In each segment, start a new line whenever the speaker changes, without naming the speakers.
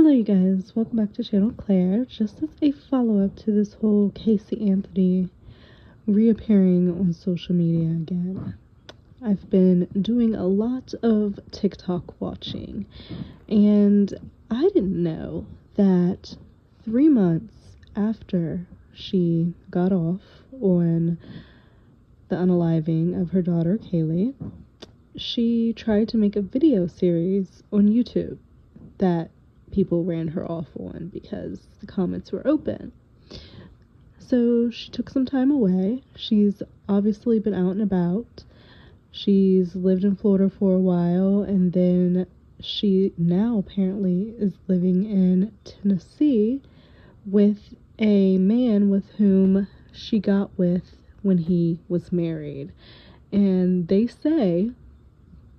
Hello, you guys. Welcome back to Channel Claire. Just as a follow-up to this whole Casey Anthony reappearing on social media again, I've been doing a lot of TikTok watching, and I didn't know that 3 months after she got off on the unaliving of her daughter Kaylee, she tried to make a video series on YouTube that people ran her off on because the comments were open. So she took some time away. She's obviously been out and about. She's lived in Florida for a while, and then she now apparently is living in Tennessee with a man with whom she got with when he was married. And they say,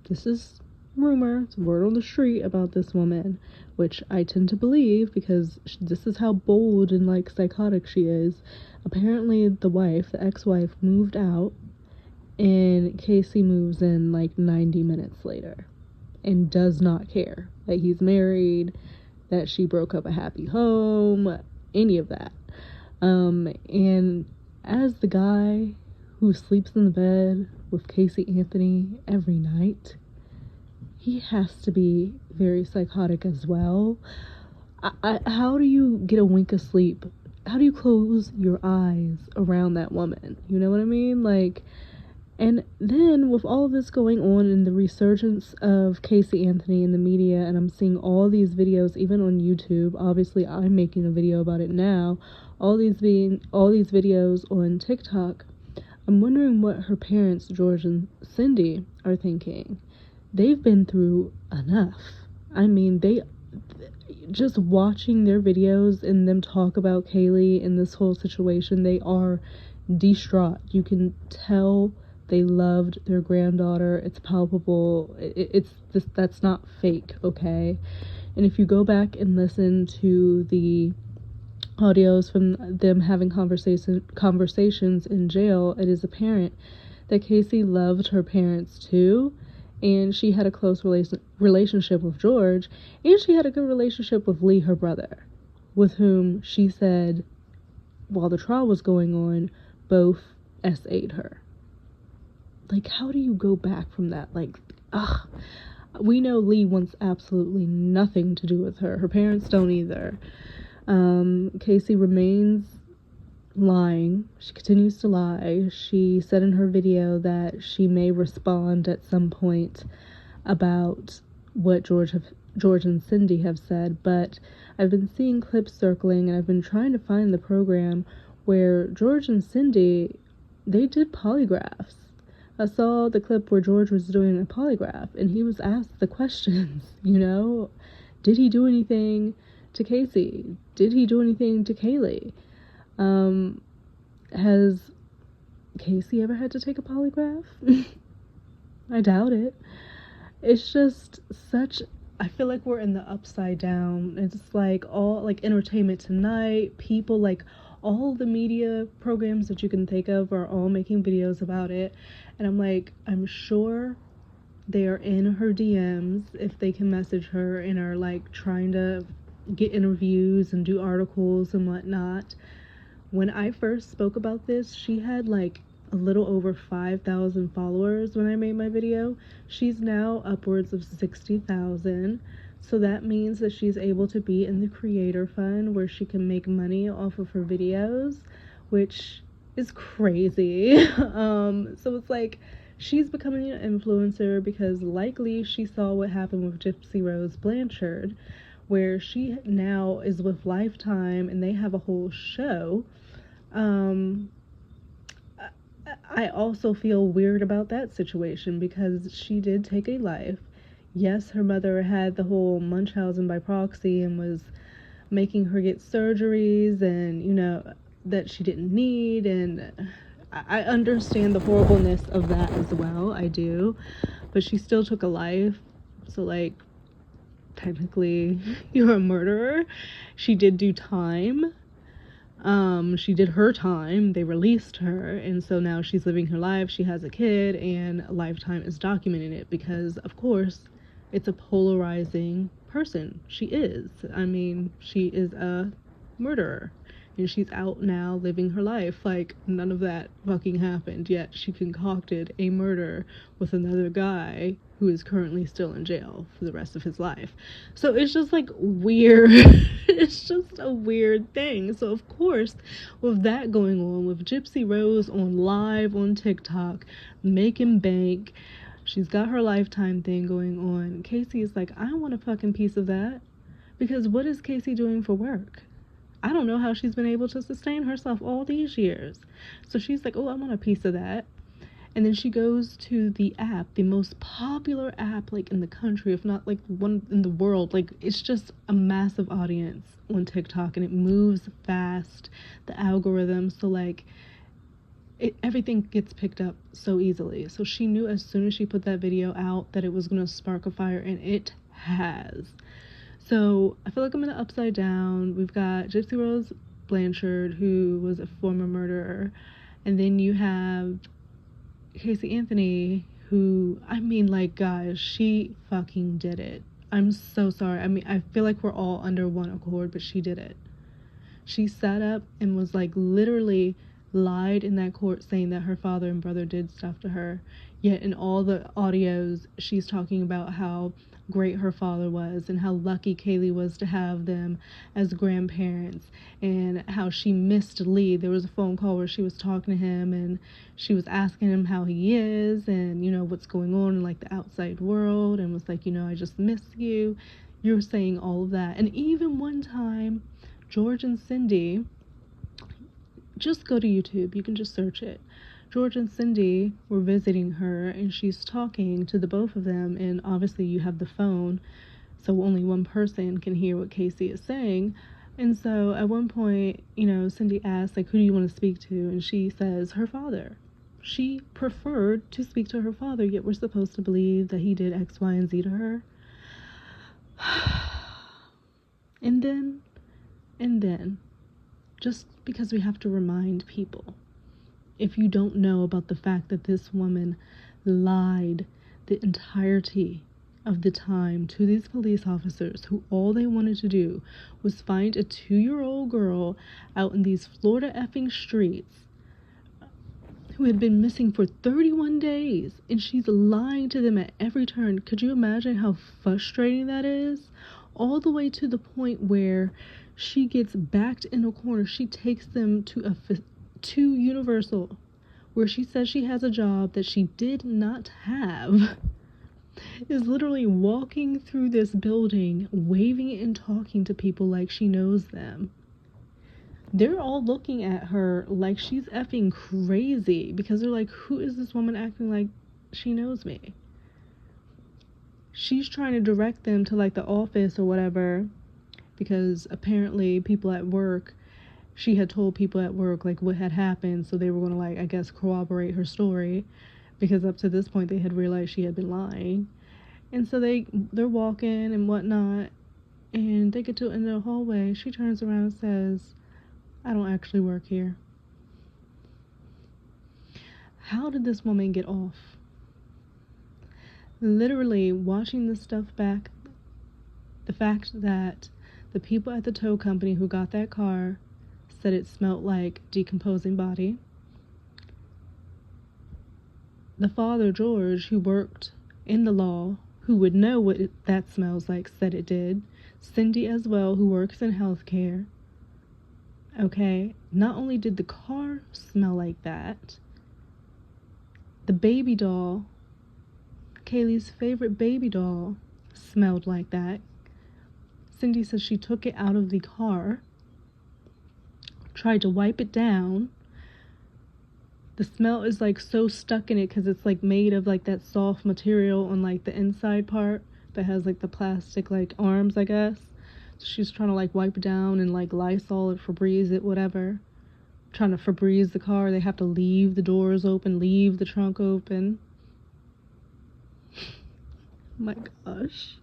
this is rumor, it's word on the street about this woman, which I tend to believe because this is how bold and psychotic she is. Apparently the ex-wife moved out, and Casey moves in 90 minutes later and does not care that he's married, that she broke up a happy home, any of that. And as the guy who sleeps in the bed with Casey Anthony every night, he has to be very psychotic as well. How do you get a wink of sleep? How do you close your eyes around that woman? You know what I mean? And then with all of this going on and the resurgence of Casey Anthony in the media, and I'm seeing all these videos even on YouTube. Obviously, I'm making a video about it now. All these videos on TikTok. I'm wondering what her parents, George and Cindy, are thinking. They've been through enough. I mean, just watching their videos and them talk about Kaylee and this whole situation, they are distraught. You can tell they loved their granddaughter. It's palpable. That's not fake, okay? And if you go back and listen to the audios from them having conversations in jail, it is apparent that Casey loved her parents too. And she had a close relationship with George, and she had a good relationship with Lee, her brother, with whom she said, while the trial was going on, both SA'd her. How do you go back from that? We know Lee wants absolutely nothing to do with her. Her parents don't either. Casey remains lying. She continues to lie. She said in her video that she may respond at some point about what George and Cindy have said, but I've been seeing clips circling, and I've been trying to find the program where George and Cindy, they did polygraphs. I saw the clip where George was doing a polygraph, and he was asked the questions, did he do anything to Casey? Did he do anything to Kaylee? Has Casey ever had to take a polygraph? I doubt it. It's just I feel like we're in the upside down. It's all Entertainment Tonight, people, all the media programs that you can think of are all making videos about it. And I'm sure they are in her DMs if they can message her and are trying to get interviews and do articles and whatnot. When I first spoke about this, she had a little over 5,000 followers when I made my video. She's now upwards of 60,000. So that means that she's able to be in the creator fund where she can make money off of her videos, which is crazy. So it's she's becoming an influencer because likely she saw what happened with Gypsy Rose Blanchard, where she now is with Lifetime and they have a whole show. I also feel weird about that situation because she did take a life. Yes, her mother had the whole Munchausen by proxy and was making her get surgeries and, that she didn't need. And I understand the horribleness of that as well. I do. But she still took a life. So, technically, you're a murderer. She did do time. She did her time. They released her, and so now she's living her life. She has a kid, and Lifetime is documenting it because, of course, It's a polarizing person. She is. I mean, she is a murderer. And she's out now living her life like none of that fucking happened, yet she concocted a murder with another guy who is currently still in jail for the rest of his life. So it's just like weird. It's just a weird thing. So of course, with that going on, with Gypsy Rose on live on TikTok, making bank, she's got her Lifetime thing going on. Casey is like, I want a fucking piece of that. Because what is Casey doing for work? I don't know how she's been able to sustain herself all these years. So she's like, oh, I want a piece of that. And then she goes to the app, the most popular app like in the country, if not like one in the world. Like, it's just a massive audience on TikTok, and it moves fast, the algorithm. So like everything gets picked up so easily. So she knew as soon as she put that video out that it was going to spark a fire, and it has. So I feel like I'm in the upside down. We've got Gypsy Rose Blanchard, who was a former murderer, and then you have Casey Anthony, who, I mean, like, guys, she fucking did it. I'm so sorry. I mean, I feel like we're all under one accord, but she did it. She sat up and was like literally lied in that court saying that her father and brother did stuff to her. Yet in all the audios, she's talking about how great her father was and how lucky Kaylee was to have them as grandparents, and how she missed Lee. There was a phone call where she was talking to him and she was asking him how he is and, you know, what's going on in like the outside world, and was like, you know, I just miss you. You're saying all of that. And even one time, George and Cindy, just go to YouTube, you can just search it. George and Cindy were visiting her, and she's talking to the both of them, and obviously you have the phone, so only one person can hear what Casey is saying. And so at one point, you know, Cindy asks, like, who do you want to speak to? And she says her father. She preferred to speak to her father, yet we're supposed to believe that he did X, Y, and Z to her. And then, just because we have to remind people, if you don't know about the fact that this woman lied the entirety of the time to these police officers, who all they wanted to do was find a 2-year-old girl out in these Florida effing streets who had been missing for 31 days, and she's lying to them at every turn. Could you imagine how frustrating that is? All the way to the point where she gets backed in a corner. She takes them to Universal, where she says she has a job that she did not have, is literally walking through this building, waving and talking to people like she knows them. They're all looking at her like she's effing crazy, because they're like, who is this woman acting like she knows me? She's trying to direct them to like the office or whatever, because apparently people at work, she had told people at work like what had happened, so they were going to, like, I guess, corroborate her story, because up to this point they had realized she had been lying. And so they're walking and whatnot, and they get to the end of the hallway. She turns around and says, I don't actually work here. How did this woman get off? Literally, watching this stuff back, the fact that the people at the tow company who got that car said it smelled like decomposing body. The father, George, who worked in the law, who would know what that smells like, said it did. Cindy as well, who works in healthcare. Okay, not only did the car smell like that, the baby doll, Kaylee's favorite baby doll, smelled like that. Cindy says she took it out of the car, tried to wipe it down. The smell is like so stuck in it because it's like made of like that soft material on like the inside part that has like the plastic like arms, I guess. So she's trying to like wipe it down and like Lysol it, Febreze it, whatever. Trying to Febreze the car. They have to leave the doors open, leave the trunk open. My gosh.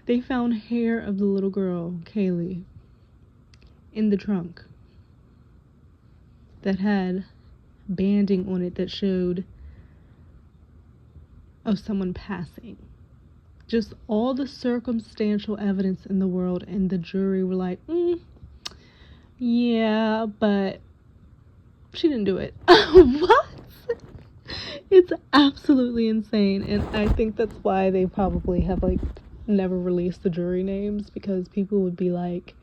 They found hair of the little girl, Kaylee, in the trunk that had banding on it that showed of someone passing. Just all the circumstantial evidence in the world, and the jury were like, yeah, but she didn't do it. What? It's absolutely insane, and I think that's why they probably have like never released the jury names, because people would be like,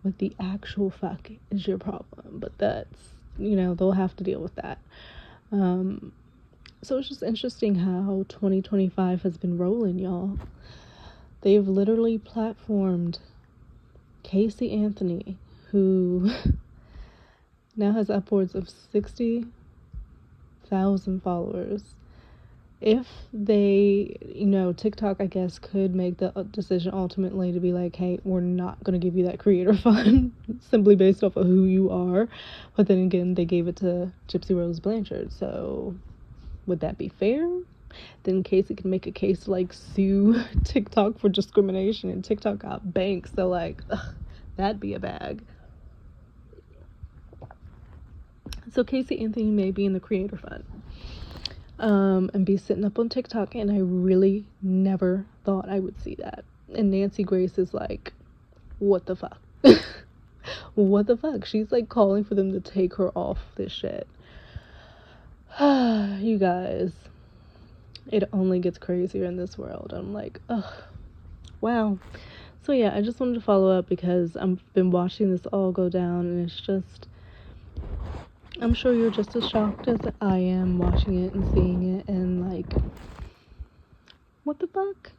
what the actual fuck is your problem? But that's, they'll have to deal with that. So it's just interesting how 2025 has been rolling, y'all. They've literally platformed Casey Anthony, who now has upwards of 60,000 followers. If they, TikTok, I guess, could make the decision ultimately to be like, hey, we're not going to give you that creator fund simply based off of who you are. But then again, they gave it to Gypsy Rose Blanchard. So would that be fair? Then Casey can make a case to like sue TikTok for discrimination, and TikTok got banks. So like, that'd be a bag. So Casey Anthony may be in the creator fund. And be sitting up on TikTok, and I really never thought I would see that. And Nancy Grace is like, what the fuck? What the fuck? She's like calling for them to take her off this shit. You guys, it only gets crazier in this world. I'm like, wow. So yeah, I just wanted to follow up because I've been watching this all go down, and it's just, I'm sure you're just as shocked as I am watching it and seeing it, and like, what the fuck?